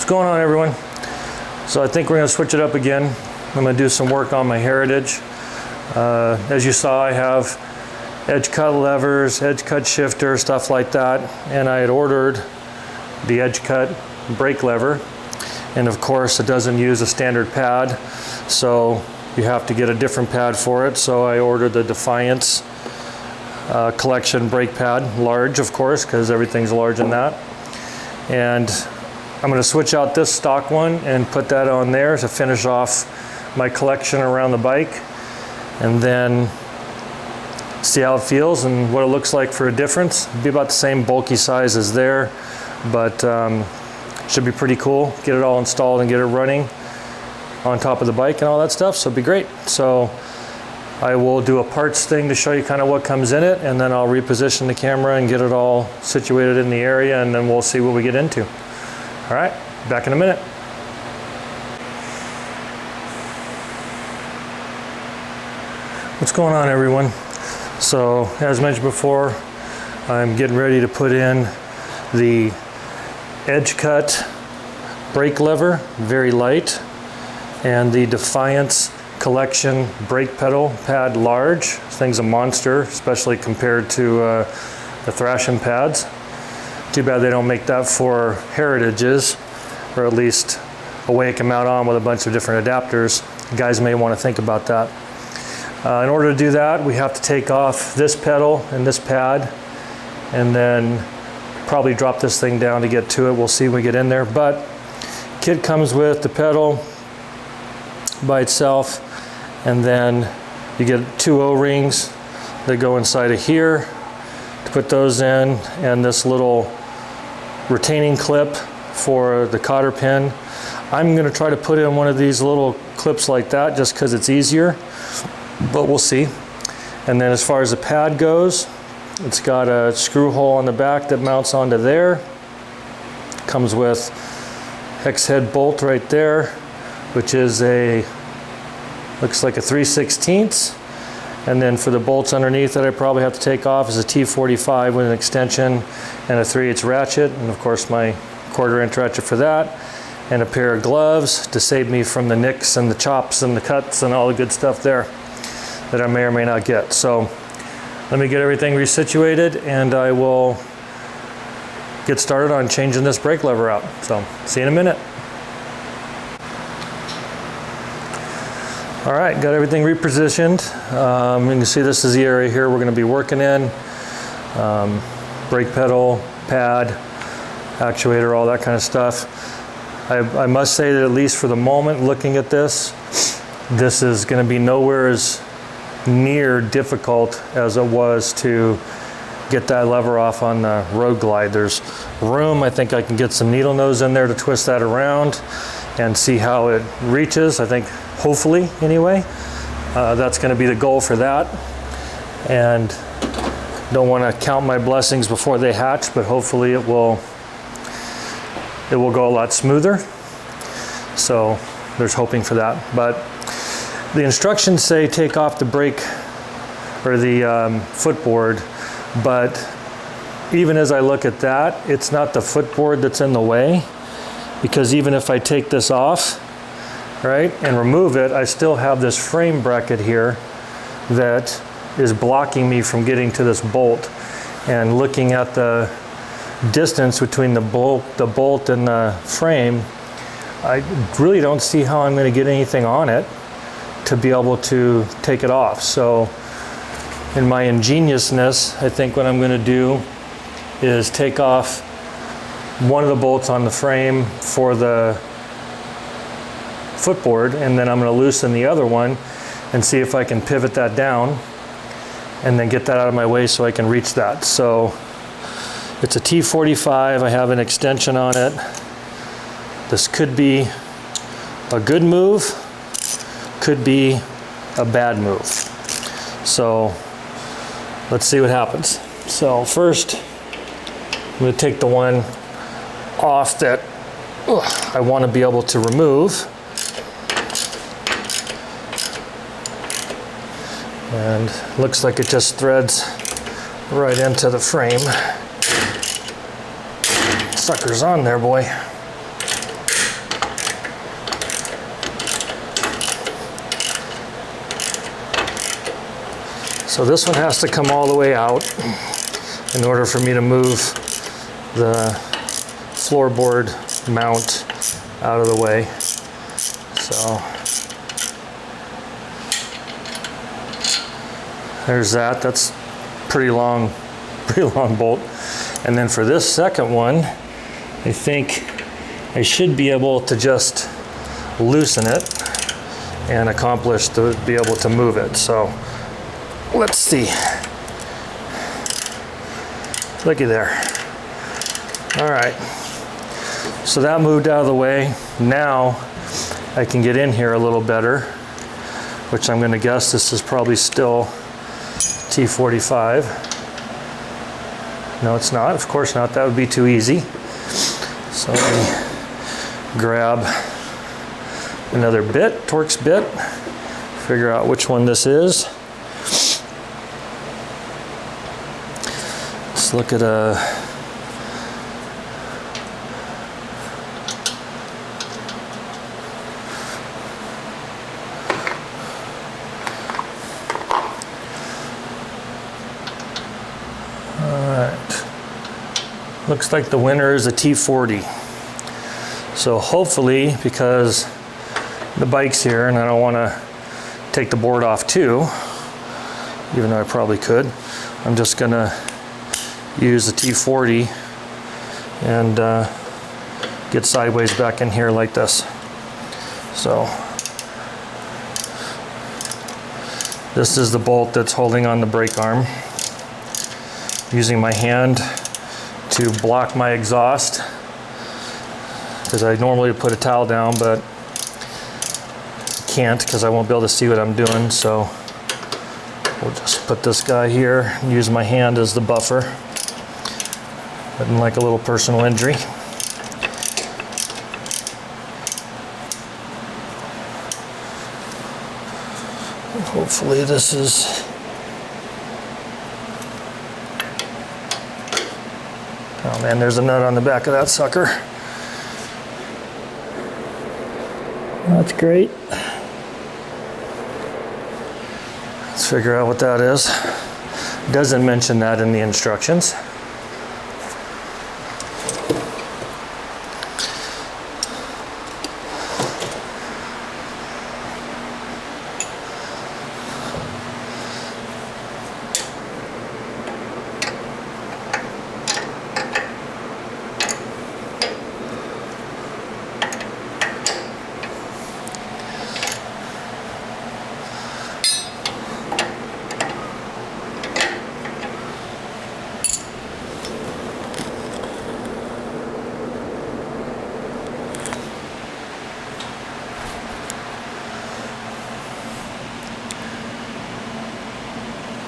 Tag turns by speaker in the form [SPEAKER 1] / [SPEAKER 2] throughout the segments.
[SPEAKER 1] going on, everyone? So I think we're going to switch it up again. I'm going to do some work on my Heritage. As you saw, I have edge cut levers, edge cut shifter, stuff like that, and I had ordered the edge cut brake lever, and of course it doesn't use a standard pad, so you have to get a different pad for it. So I ordered the Defiance collection brake pad, large of course, because everything's large in that. And I'm going to switch out this stock one and put that on there to finish off my collection around the bike, and then see how it feels and what it looks like for a difference. It'll be about the same bulky size as there, but should be pretty cool. Get it all installed and get it running on top of the bike and all that stuff, so it'll be great. So I will do a parts thing to show you kind of what comes in it, and then I'll reposition the camera and get it all situated in the area, and then we'll see what we get into. All right, back in a minute. What's going on, everyone? So as mentioned before, I'm getting ready to put in the edge cut brake lever, very light, and the Defiance collection brake pedal pad, large. This thing's a monster, especially compared to the Thrashing pads. Too bad they don't make that for Heritages, or at least a way it can mount on with a bunch of different adapters. You guys may want to think about that. In order to do that, we have to take off this pedal and this pad, and then probably drop this thing down to get to it. We'll see when we get in there. But kit comes with the pedal by itself, and then you get 2 O-rings that go inside of here to put those in, and this little retaining clip for the cotter pin. I'm going to try to put in one of these little clips like that just because it's easier, but we'll see. And then as far as the pad goes, it's got a screw hole on the back that mounts onto there. Comes with hex head bolt right there, which is looks like a 3/16. And then for the bolts underneath that I probably have to take off is a T45 with an extension and a 3/8 ratchet, and of course my 1/4 inch ratchet for that, and a pair of gloves to save me from the nicks and the chops and the cuts and all the good stuff there that I may or may not get. So let me get everything resituated, and I will get started on changing this brake lever out. So see you in a minute. All right, got everything repositioned. You can see this is the area here we're going to be working in. Brake pedal, pad, actuator, all that kind of stuff. I must say that at least for the moment, looking at this, this is going to be nowhere as near difficult as it was to get that lever off on the Road Glide. There's room. I think I can get some needle nose in there to twist that around and see how it reaches. I think, hopefully anyway, that's going to be the goal for that. And don't want to count my blessings before they hatch, but hopefully it will go a lot smoother. So there's hoping for that. But the instructions say take off the brake or the footboard, but even as I look at that, it's not the footboard that's in the way, because even if I take this off, right, and remove it, I still have this frame bracket here that is blocking me from getting to this bolt. And looking at the distance between the bolt and the frame, I really don't see how I'm going to get anything on it to be able to take it off. So in my ingeniousness, I think what I'm going to do is take off one of the bolts on the frame for the footboard, and then I'm going to loosen the other one and see if I can pivot that down and then get that out of my way so I can reach that. So it's a T45. I have an extension on it. This could be a good move, could be a bad move. So let's see what happens. So first, I'm going to take the one off that I want to be able to remove. And looks like it just threads right into the frame. Sucker's on there, boy. So this one has to come all the way out in order for me to move the floorboard mount out of the way. So there's that. That's pretty long bolt. And then for this second one, I think I should be able to just loosen it and accomplish to be able to move it. So let's see. Looky there. All right. So that moved out of the way. Now I can get in here a little better, which I'm going to guess this is probably still T45. No, it's not. Of course not. That would be too easy. So let me grab another bit, Torx bit, figure out which one this is. Let's look at a looks like the winner is a T40. So hopefully, because the bike's here and I don't want to take the board off too, even though I probably could, I'm just going to use the T40 and get sideways back in here like this. So this is the bolt that's holding on the brake arm. Using my hand to block my exhaust, because I normally put a towel down, but can't because I won't be able to see what I'm doing. So we'll just put this guy here and use my hand as the buffer. Nothing like a little personal injury. Hopefully this is oh man, there's a nut on the back of that sucker. That's great. Let's figure out what that is. Doesn't mention that in the instructions.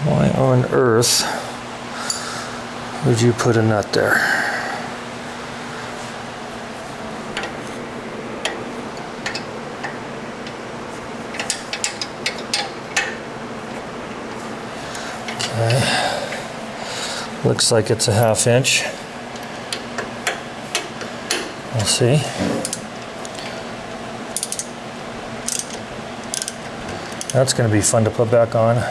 [SPEAKER 1] Why on earth would you put a nut there? Okay. Looks like it's a 1/2 inch. We'll see. That's going to be fun to put back on.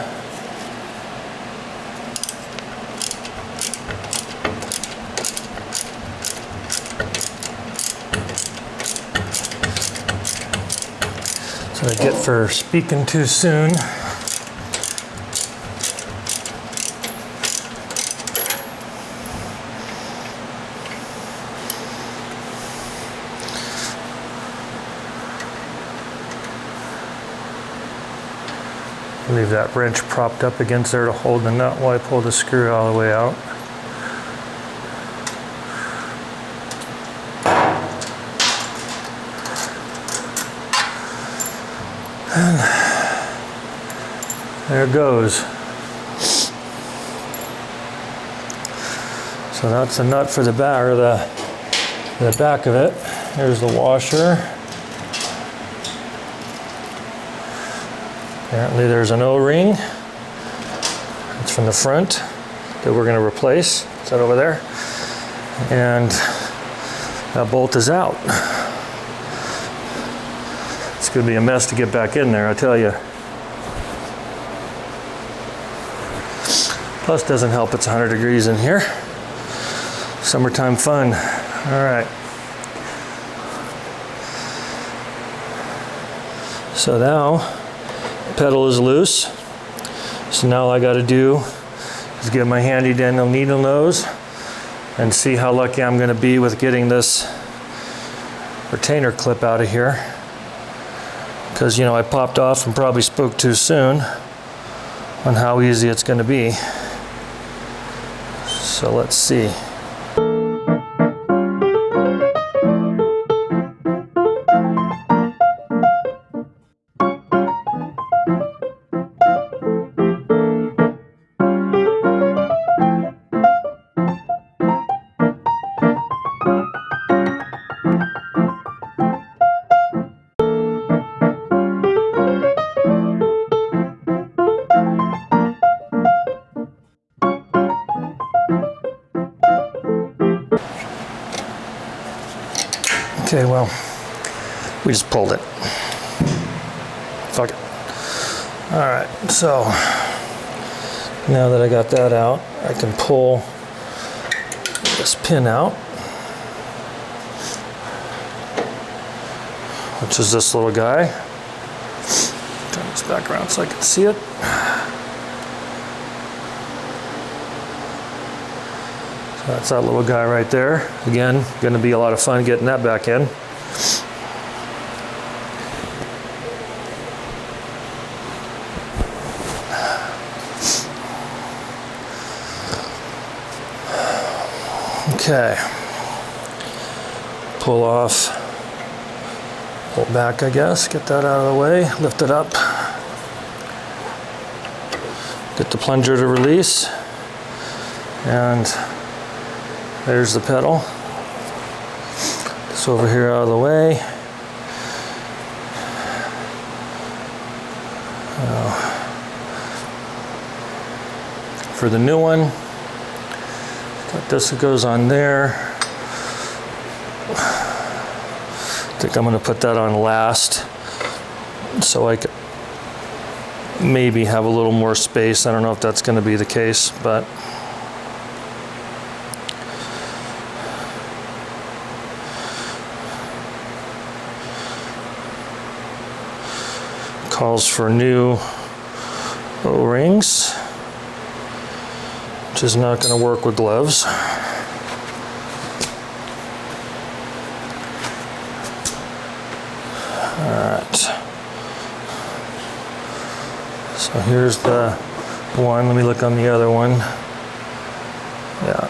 [SPEAKER 1] That's what I get for speaking too soon. Leave that wrench propped up against there to hold the nut while I pull the screw all the way out. And there it goes. So that's the nut for the back, or the back of it. Here's the washer. Apparently there's an O-ring. It's from the front that we're going to replace. Is that over there? And that bolt is out. It's going to be a mess to get back in there, I tell you. Plus doesn't help it's 100 degrees in here. Summertime fun. All right. So now, pedal is loose. So now all I gotta do is get my handy dandy needle nose and see how lucky I'm gonna be with getting this retainer clip out of here. Because, you know, I popped off and probably spoke too soon on how easy it's gonna be. So let's see. Okay, well, we just pulled it. Fuck it. All right, so now that I got that out, I can pull this pin out, which is this little guy. Turn this back around so I can see it. So that's that little guy right there. Again, gonna be a lot of fun getting that back in. Okay. Pull off, pull back, I guess. Get that out of the way, lift it up. Get the plunger to release. And there's the pedal. This over here out of the way. For the new one, got this that goes on there. I think I'm going to put that on last so I could maybe have a little more space. I don't know if that's going to be the case, but calls for new O-rings, which is not going to work with gloves. Alright, so here's the one. Let me look on the other one. Yeah.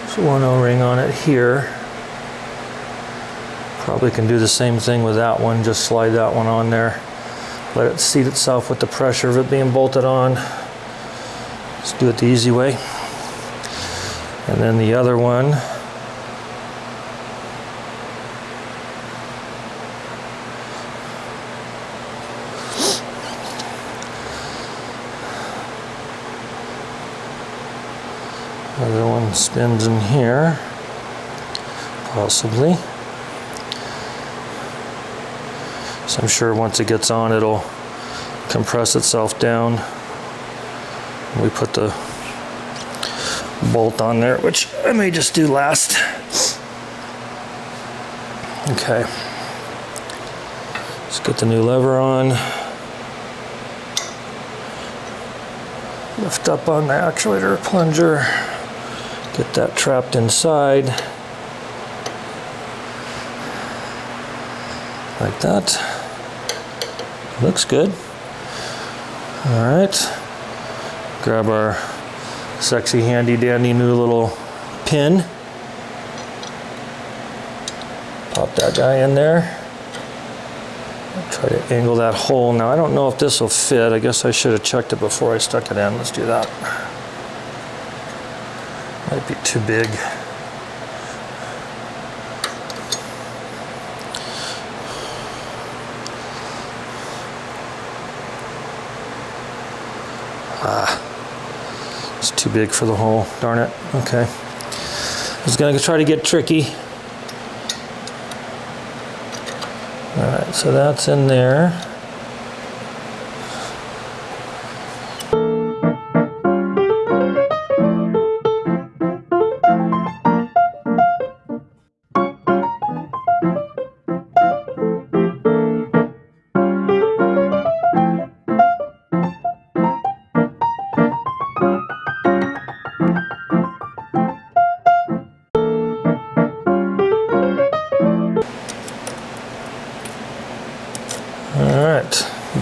[SPEAKER 1] There's one O-ring on it here. Probably can do the same thing with that one, just slide that one on there. Let it seat itself with the pressure of it being bolted on. Let's do it the easy way. And then the other one, other one spins in here, possibly. So I'm sure once it gets on, it'll compress itself down. We put the bolt on there, which I may just do last. Okay. Let's get the new lever on. Lift up on the actuator plunger. Get that trapped inside. Like that. Looks good. All right. Grab our sexy, handy dandy new little pin. Pop that guy in there. Try to angle that hole. Now I don't know if this will fit. I guess I should have checked it before I stuck it in. Let's do that. Might be too big. It's too big for the hole, darn it. Okay. I was gonna try to get tricky All right, so that's in there.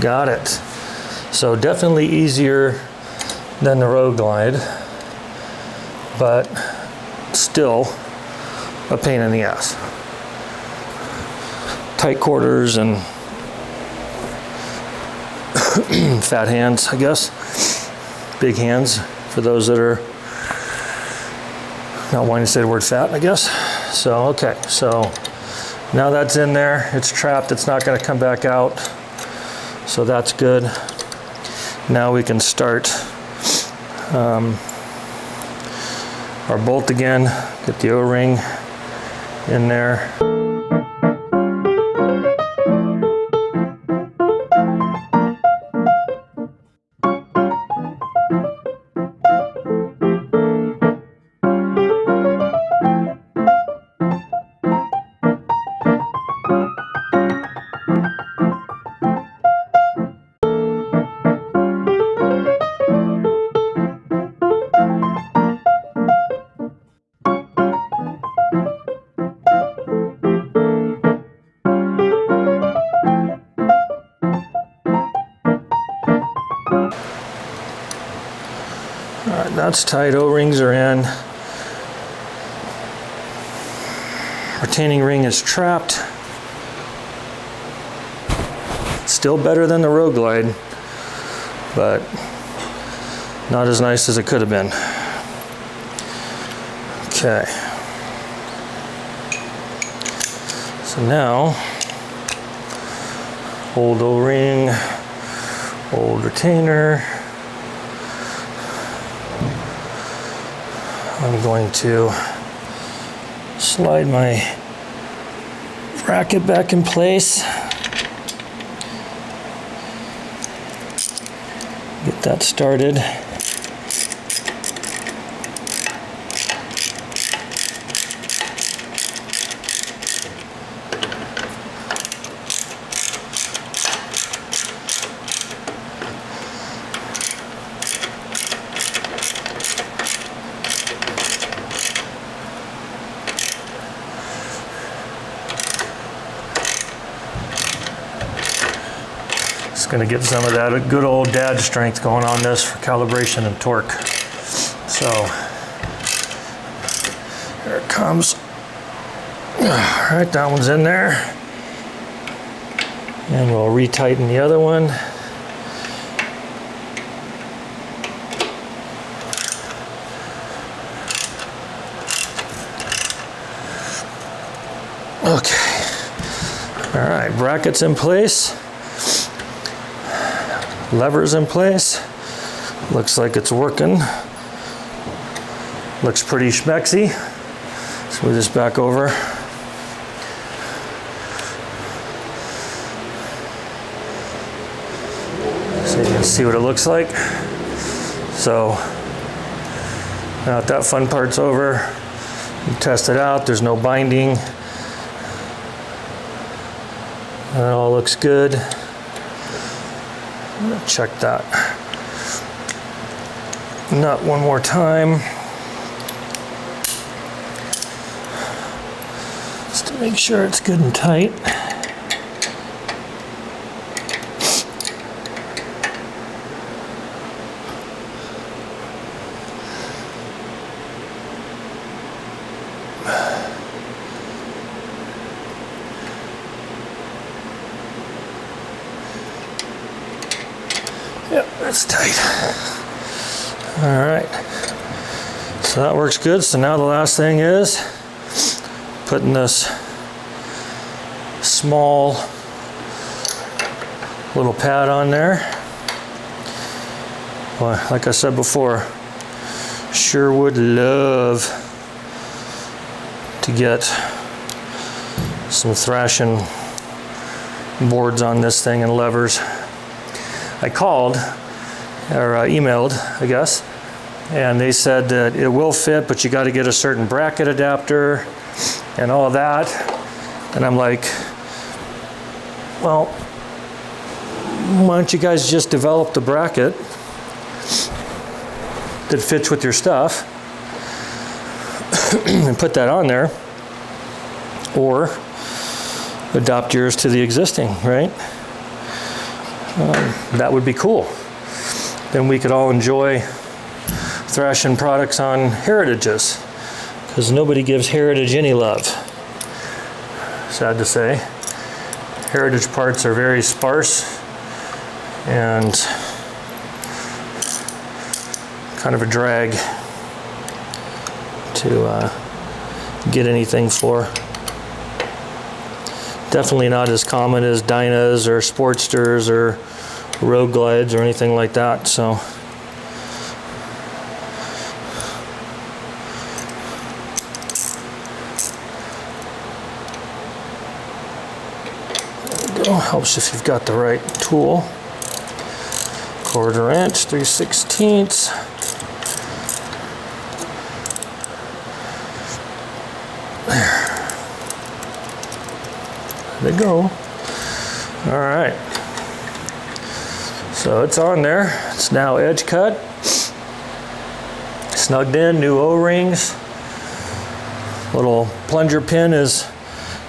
[SPEAKER 1] Got it. So definitely easier than the Road Glide, but still a pain in the ass. Tight quarters and fat hands, I guess. Big hands for those that are not wanting to say the word fat, I guess. So, okay, so now that's in there. It's trapped. It's not going to come back out. So that's good. Now we can start our bolt again, get the O-ring in there. That's tight, O-rings are in. Retaining ring is trapped. Still better than the Road Glide, but not as nice as it could have been. Okay. So now, old O-ring, old retainer. I'm going to slide my bracket back in place. Get that started. Going to get some of that good old dad strength going on this for calibration and torque. So here it comes. All right, that one's in there. And we'll retighten the other one. Okay. All right, brackets in place. Levers in place. Looks like it's working. Looks pretty schmexy. So move this back over. So you can see what it looks like. So now that that fun part's over, you test it out. There's no binding. That all looks good. Check that nut one more time, just to make sure it's good and tight. Yep, that's tight. All right, so that works good. So now the last thing is putting this small little pad on there. Well, like I said before, sure would love to get some thrashing boards on this thing and levers. I called, or emailed, I guess, and they said that it will fit, but you got to get a certain bracket adapter and all that. And I'm like, well, why don't you guys just develop the bracket that fits with your stuff and put that on there, or adopt yours to the existing, right? That would be cool. Then we could all enjoy thrashing products on Heritages, because nobody gives Heritage any love. Sad to say. Heritage parts are very sparse and kind of a drag to get anything for. Definitely not as common as Dynas or Sportsters or Road Glides or anything like that. So there we go. Helps if you've got the right tool. 1/4 inch, 3/16. There they go. All right. So it's on there. It's now edge cut. Snugged in, new O-rings. Little plunger pin is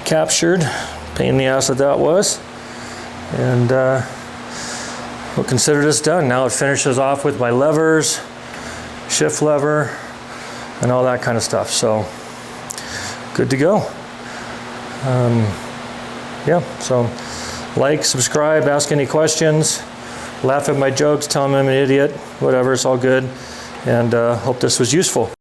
[SPEAKER 1] captured. Pain in the ass that was. And we'll consider this done. Now it finishes off with my levers, shift lever, and all that kind of stuff. So good to go. Yeah, so like, subscribe, ask any questions, laugh at my jokes, tell them I'm an idiot, whatever, it's all good. And hope this was useful.